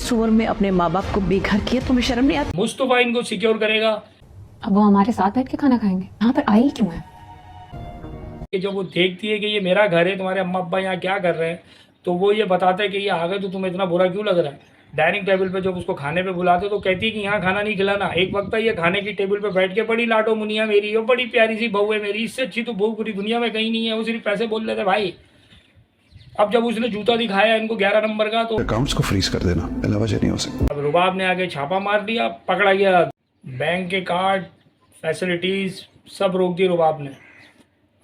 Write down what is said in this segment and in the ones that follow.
इस उम्र में अपने माँ बाप को बेघर किया, तुम्हें शर्म नहीं आती? मुस्तफा इनको सिक्योर करेगा। अब वो हमारे साथ बैठ के खाना खाएंगे, यहाँ पर आई क्यों है? कि जब वो देखती है कि ये मेरा घर है, तुम्हारे अम्मा अब्बा यहाँ क्या कर रहे हैं, तो वो ये बताता है कि ये आ गए तो तुम्हें इतना बुरा क्यों लग रहा है। डाइनिंग टेबल पे जब उसको खाने पे बुलाते तो कहती है कि यहाँ खाना नहीं खिलाना। एक वक्त ये खाने की टेबल पे बैठ के बड़ी लाडो मुनिया मेरी हो, बड़ी प्यारी सी बहू है मेरी, इससे अच्छी तो बहू पूरी दुनिया में कहीं नहीं है। वो सिर्फ पैसे बोल लेते भाई। अब जब उसने जूता दिखाया इनको 11 नंबर का, तो अकाउंट्स को फ्रीज कर देना, पहला वजह नहीं हो सकता। अब रुबाब ने आगे छापा मार दिया, पकड़ा गया। बैंक के कार्ड फैसिलिटीज़ सब रोक दी रुबाब ने।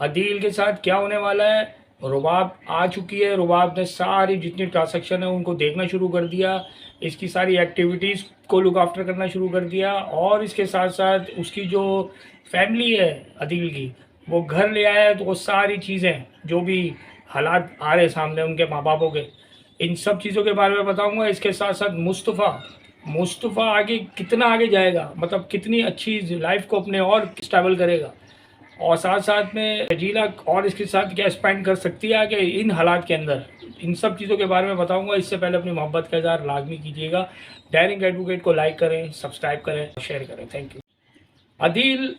अदील के साथ क्या होने वाला है, रुबाब आ चुकी है। रुबाब ने सारी जितनी ट्रांसैक्शन है उनको देखना शुरू कर दिया, इसकी सारी एक्टिविटीज़ को लुक आफ्टर करना शुरू कर दिया। और इसके साथ साथ उसकी जो फैमिली है अदील की, वो घर ले आया है, तो वो सारी चीज़ें जो भी हालात आ रहे सामने उनके माँ बापों के, इन सब चीज़ों के बारे में बताऊंगा। इसके साथ साथ मुस्तफ़ा आगे कितना आगे जाएगा, मतलब कितनी अच्छी लाइफ को अपने और स्टेबल करेगा, और साथ साथ में शजीला और इसके साथ क्या स्पेंड कर सकती है आगे इन हालात के अंदर, इन सब चीज़ों के बारे में बताऊंगा। इससे पहले अपनी मोहब्बत का इज़हार लाजमी कीजिएगा। डायरिंग एडवोकेट को लाइक करें, सब्सक्राइब करें, शेयर करें। Thank you. अदील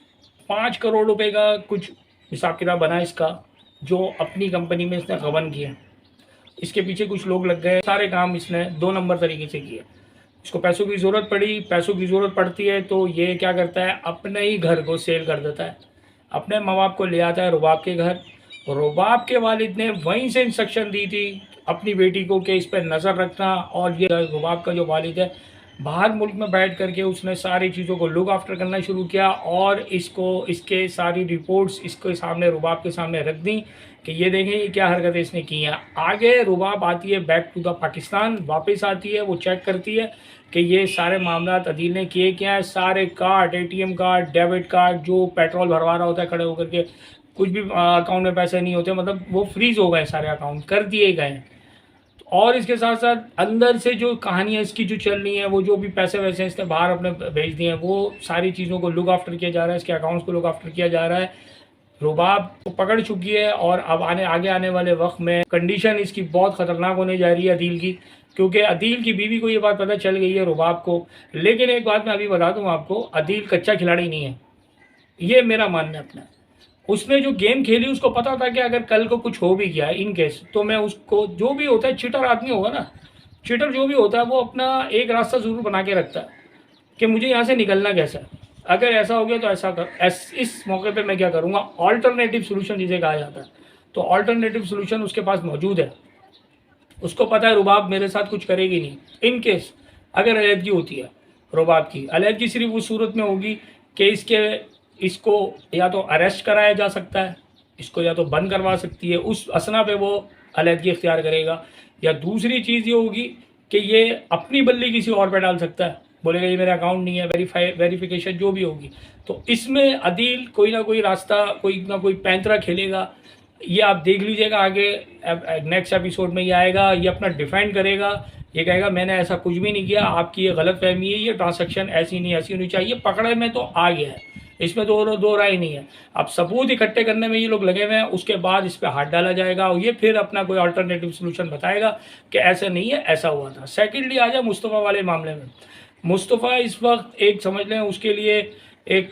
5 करोड़ रुपए का कुछ हिसाब किताब बना इसका, जो अपनी कंपनी में इसने गबन किया। इसके पीछे कुछ लोग लग गए, सारे काम इसने 2 नंबर तरीके से किए। इसको पैसों की ज़रूरत पड़ी, पैसों की ज़रूरत पड़ती है तो ये क्या करता है, अपने ही घर को सेल कर देता है, अपने माँ बाप को ले आता है रुबाब के घर। रुबाब के वालिद ने वहीं से इंस्ट्रक्शन दी थी अपनी बेटी को कि इस पर नज़र रखना। और ये रुबाब का जो वालिद है, बाहर मुल्क में बैठ करके उसने सारी चीज़ों को लुक आफ्टर करना शुरू किया, और इसको इसके सारी रिपोर्ट्स इसके सामने रुबाब के सामने रख दी कि ये देखें ये क्या हरकतें इसने की हैं। आगे रुबाब आती है बैक टू द पाकिस्तान, वापस आती है, वो चेक करती है कि ये सारे मामला अदील ने किए क्या है। सारे card, ATM card, debit card, जो पेट्रोल भरवा रहा होता है खड़े होकर के, कुछ भी अकाउंट में पैसे नहीं होते, मतलब वो फ्रीज़ हो गए, सारे अकाउंट कर दिए गए। और इसके साथ साथ अंदर से जो कहानियाँ इसकी जो चल रही हैं, वो जो भी पैसे वैसे इसने बाहर अपने भेज दिए हैं, वो सारी चीज़ों को लुक आफ्टर किया जा रहा है, इसके अकाउंट्स को लुक आफ्टर किया जा रहा है। रुबाब को पकड़ चुकी है, और अब आगे आने वाले वक्त में कंडीशन इसकी बहुत ख़तरनाक होने जा रही है अदील की, क्योंकि अदील की बीवी को ये बात पता चल गई है रुबाब को। लेकिन एक बात मैं अभी बता दूँ आपको, अदील कच्चा खिलाड़ी नहीं है, ये मेरा मानना है अपना। उसने जो गेम खेली उसको पता था कि अगर कल को कुछ हो भी गया इन केस, तो मैं उसको, जो भी होता है चीटर आदमी होगा ना, चीटर जो भी होता है वो अपना एक रास्ता ज़रूर बना के रखता है कि मुझे यहाँ से निकलना कैसा है। अगर ऐसा हो गया तो ऐसा कर, इस मौके पे मैं क्या करूँगा, ऑल्टरनेटिव सोल्यूशन जिसे कहा जाता है, तो ऑल्टरनेटिव सोल्यूशन उसके पास मौजूद है। उसको पता है रुबाब मेरे साथ कुछ करेगी नहीं। इन केस अगर अलहदगी होती है रुबाब की, अलहदगी सिर्फ उस सूरत में होगी कि इसको या तो अरेस्ट कराया जा सकता है, इसको या तो बंद करवा सकती है, उस असना पे वो अलहदगी इख्तियार करेगा। या दूसरी चीज़ ये होगी कि ये अपनी बल्ली किसी और पे डाल सकता है, बोलेगा ये मेरा अकाउंट नहीं है, वेरिफिकेशन जो भी होगी। तो इसमें अदील कोई ना कोई रास्ता, कोई ना कोई पैंतरा खेलेगा। ये आप देख लीजिएगा, आगे नेक्स्ट एपिसोड में ये आएगा, ये अपना डिफेंड करेगा, ये कहेगा मैंने ऐसा कुछ भी नहीं किया, आपकी ये गलत फहमी है, ये ट्रांजैक्शन ऐसी नहीं ऐसी होनी चाहिए। पकड़े में तो आ गया है, इसमें दो राय नहीं है। अब सबूत इकट्ठे करने में ये लोग लगे हुए हैं, उसके बाद इस पर हाथ डाला जाएगा और ये फिर अपना कोई अल्टरनेटिव सोल्यूशन बताएगा कि ऐसा नहीं है, ऐसा हुआ था। सेकेंडली आ जाए मुस्तफ़ा वाले मामले में। मुस्तफ़ा इस वक्त एक समझ लें उसके लिए एक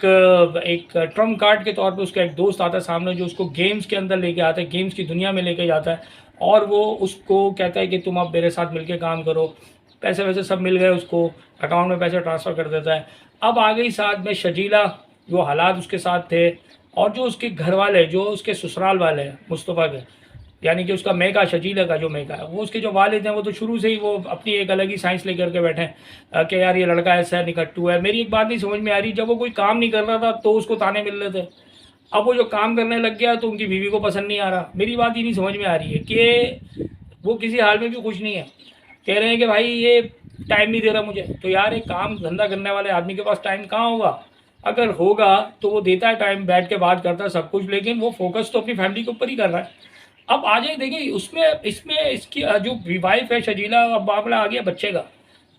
ट्रम्प कार्ड के तौर पे उसका एक दोस्त आता है सामने, जो उसको गेम्स के अंदर लेके आता है, गेम्स की दुनिया में लेके जाता है, और वो उसको कहता है कि तुम अब मेरे साथ मिलके काम करो। पैसे वैसे सब मिल गए उसको, अकाउंट में पैसे ट्रांसफ़र कर देता है। अब आ गई साथ में शजीला, जो हालात उसके साथ थे, और जो उसके घर वाले, जो उसके ससुराल वाले हैं मुस्तफ़ा के, यानी कि उसका मेका, शजीला का जो मेका है, वो उसके जो वालिद हैं, वो तो शुरू से ही वो अपनी एक अलग ही साइंस लेकर के बैठे हैं कि यार ये लड़का ऐसा है, निकट्टू है। मेरी एक बात नहीं समझ में आ रही, जब वो कोई काम नहीं कर रहा था तो उसको ताने मिल रहे थे, अब वो जो काम करने लग गया तो उनकी बीवी को पसंद नहीं आ रहा। मेरी बात ही नहीं समझ में आ रही है कि वो किसी हाल में भी खुश नहीं है, कह रहे हैं कि भाई ये टाइम नहीं दे रहा मुझे। तो यार एक काम धंधा करने वाले आदमी के पास टाइम कहाँ होगा? अगर होगा तो वो देता है टाइम, बैठ के बात करता है सब कुछ, लेकिन वो फोकस तो अपनी फैमिली के ऊपर ही कर रहा है। अब आ जाए देखिए उसमें, इसमें इसकी जो वाइफ है शजीला, अब मामला आ गया बच्चे का।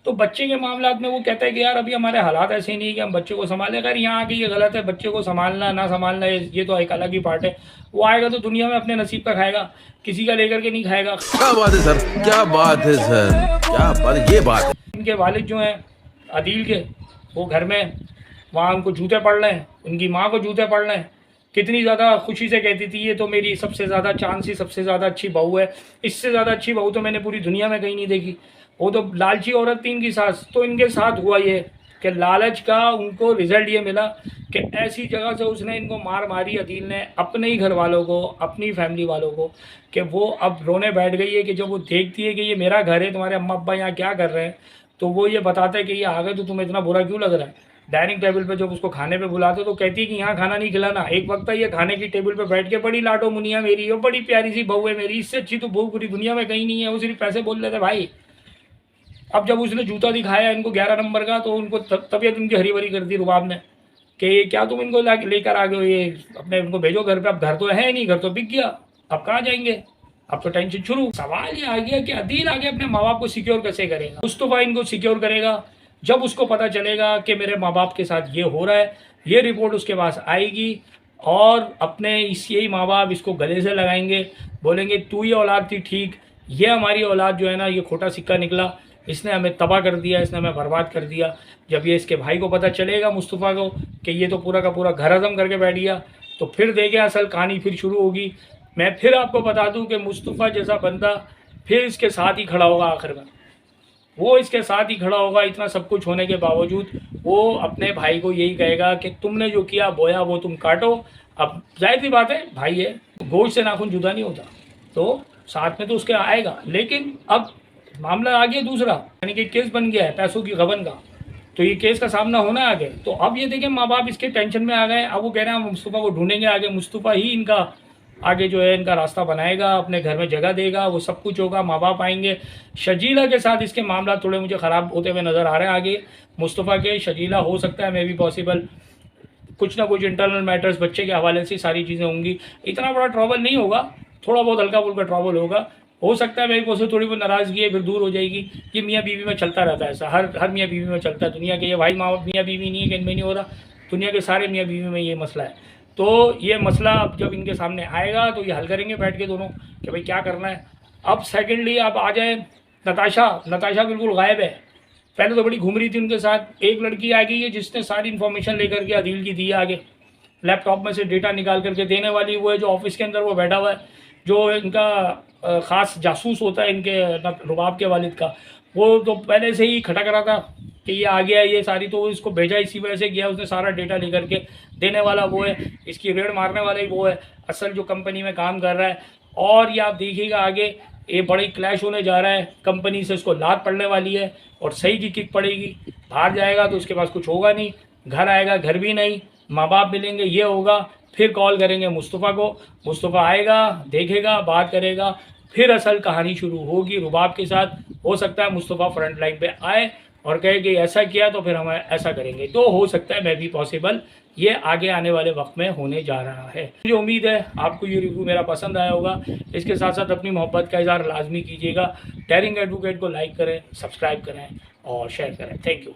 तो बच्चे के मामला में वो कहता है कि यार अभी हमारे हालात ऐसे ही नहीं है कि हम बच्चे को संभालें। अगर यहाँ आके ये गलत है, बच्चे को संभालना ना संभालना ये तो एक अलग ही पार्ट है। वो आएगा तो दुनिया में अपने नसीब का खाएगा, किसी का लेकर के नहीं खाएगा। क्या बात है सर, क्या बात है सर, क्या बात है, ये बात है। इनके वालिद जो हैं अदील के, वो घर में वहाँ उनको जूते पड़ रहे हैं, उनकी माँ को जूते पड़ रहे हैं। कितनी ज़्यादा खुशी से कहती थी ये तो मेरी सबसे ज़्यादा चांस ही सबसे ज़्यादा अच्छी बहू है, इससे ज़्यादा अच्छी बहू तो मैंने पूरी दुनिया में कहीं नहीं देखी। वो तो लालची औरत थी इनकी सास। तो इनके साथ हुआ ये कि लालच का उनको रिज़ल्ट ये मिला कि ऐसी जगह से उसने इनको मार मारी अदील ने, अपने ही घर वालों को, अपनी फैमिली वालों को, कि वो अब रोने बैठ गई है कि जब वो देखती है कि ये मेरा घर है, तुम्हारे अम्मा अब्बा यहाँ क्या कर रहे हैं, तो वो ये बताते हैं कि ये आ गए तो तुम्हें इतना बुरा क्यों लग रहा है। डाइनिंग टेबल पे जब उसको खाने पे बुलाते तो कहती है कि यहाँ खाना नहीं खिलाना। एक वक्त ये खाने की टेबल पे बैठ के बड़ी लाडो मुनिया मेरी, वो बड़ी प्यारी सी बहू है मेरी, इससे अच्छी तो बहू पूरी दुनिया में कहीं नहीं है। वो सिर्फ पैसे बोल रहे थे भाई। अब जब उसने जूता दिखाया इनको 11 नंबर का, तो उनको तबीयत उनकी हरी भरी कर दी रुबाब ने कि क्या तुम इनको लेकर आ गए हो, ये अपने उनको भेजो घर पे। अब घर तो है नहीं, घर तो बिक गया, अब कहाँ जाएंगे, अब तो टेंशन शुरू। सवाल ये आ गया कि अदील आगे अपने माँ बाप को सिक्योर कैसे करेगा। मुस्तफ़ा इनको सिक्योर करेगा जब उसको पता चलेगा कि मेरे माँ बाप के साथ ये हो रहा है, ये रिपोर्ट उसके पास आएगी और अपने यही माँ बाप इसको गले से लगाएंगे, बोलेंगे तू ये औलाद थी ठीक, ये हमारी औलाद जो है ना ये खोटा सिक्का निकला, इसने हमें तबाह कर दिया, इसने हमें बर्बाद कर दिया। जब ये इसके भाई को पता चलेगा मुस्तफ़ा को कि ये तो पूरा का पूरा घर हज़म करके बैठ गया, तो फिर देखें असल कहानी फिर शुरू होगी। मैं फिर आपको बता दूं कि मुस्तफ़ा जैसा बंदा फिर इसके साथ ही खड़ा होगा आखिर में, वो इसके साथ ही खड़ा होगा। इतना सब कुछ होने के बावजूद वो अपने भाई को यही कहेगा कि तुमने जो किया बोया वो तुम काटो। अब जाहिर सी बात है भाई है, गोश्त से नाखून जुदा नहीं होता, तो साथ में तो उसके आएगा। लेकिन अब मामला आ गया दूसरा, यानी कि केस बन गया है पैसों की गबन का, तो ये केस का सामना होना है आगे। तो अब ये देखें माँ बाप इसके टेंशन में आ गए। अब वो कह रहे हैं मुस्तफ़ा को ढूंढेंगे आगे, मुस्तफ़ा ही इनका आगे जो है इनका रास्ता बनाएगा, अपने घर में जगह देगा, वो सब कुछ होगा, माँ बाप आएंगे। शजीला के साथ इसके मामला थोड़े मुझे ख़राब होते हुए नज़र आ रहे हैं आगे मुस्तफ़ा के। शजीला हो सकता है मे भी पॉसिबल कुछ ना कुछ इंटरनल मैटर्स बच्चे के हवाले से सारी चीज़ें होंगी। इतना बड़ा ट्रबल नहीं होगा, थोड़ा बहुत हल्का फुल्का ट्रबल होगा। हो सकता है मेरी को से थोड़ी बहुत नाराज़गी है फिर दूर हो जाएगी। ये मियाँ बीवी में चलता रहता है ऐसा, हर मियाँ बीवी में चलता है। दुनिया के ये भाई माँ मियाँ बीवी नहीं है कि इनमें नहीं हो रहा, दुनिया के सारे मियाँ बीवी में ये मसला है। तो ये मसला अब जब इनके सामने आएगा तो ये हल करेंगे बैठ के दोनों कि भाई क्या करना है। अब सेकेंडली अब आ जाए नताशा बिल्कुल गायब है। पहले तो बड़ी घूम रही थी उनके साथ। एक लड़की आ गई है जिसने सारी इन्फॉर्मेशन लेकर के अदील की दी है आगे, लैपटॉप में से डेटा निकाल करके देने वाली वो है जो ऑफिस के अंदर वो बैठा हुआ है, जो इनका ख़ास जासूस होता है इनके रुबाब के वालिद का। वो तो पहले से ही खटक रहा था कि ये आ गया ये सारी, तो इसको भेजा इसी वजह से गया। उसने सारा डेटा लेकर के देने वाला वो है, इसकी रेड मारने वाला ही वो है, असल जो कंपनी में काम कर रहा है। और ये आप देखिएगा आगे ये बड़ी क्लैश होने जा रहा है, कंपनी से इसको लात पड़ने वाली है और सही की किक पड़ेगी। बाहर जाएगा तो उसके पास कुछ होगा नहीं, घर आएगा घर भी नहीं, माँ बाप मिलेंगे ये होगा। फिर कॉल करेंगे मुस्तफ़ा को, मुस्तफ़ा आएगा देखेगा बात करेगा, फिर असल कहानी शुरू होगी रुबाब के साथ। हो सकता है मुस्तफ़ा फ्रंट लाइन पे आए और कहे कि ऐसा किया तो फिर हम ऐसा करेंगे, तो हो सकता है मैं भी पॉसिबल ये आगे आने वाले वक्त में होने जा रहा है। मुझे उम्मीद है आपको ये रिव्यू मेरा पसंद आया होगा। इसके साथ साथ अपनी मोहब्बत का इज़हार लाजमी कीजिएगा। डेयरिंग एडवोकेट को लाइक करें, सब्सक्राइब करें और शेयर करें। Thank you.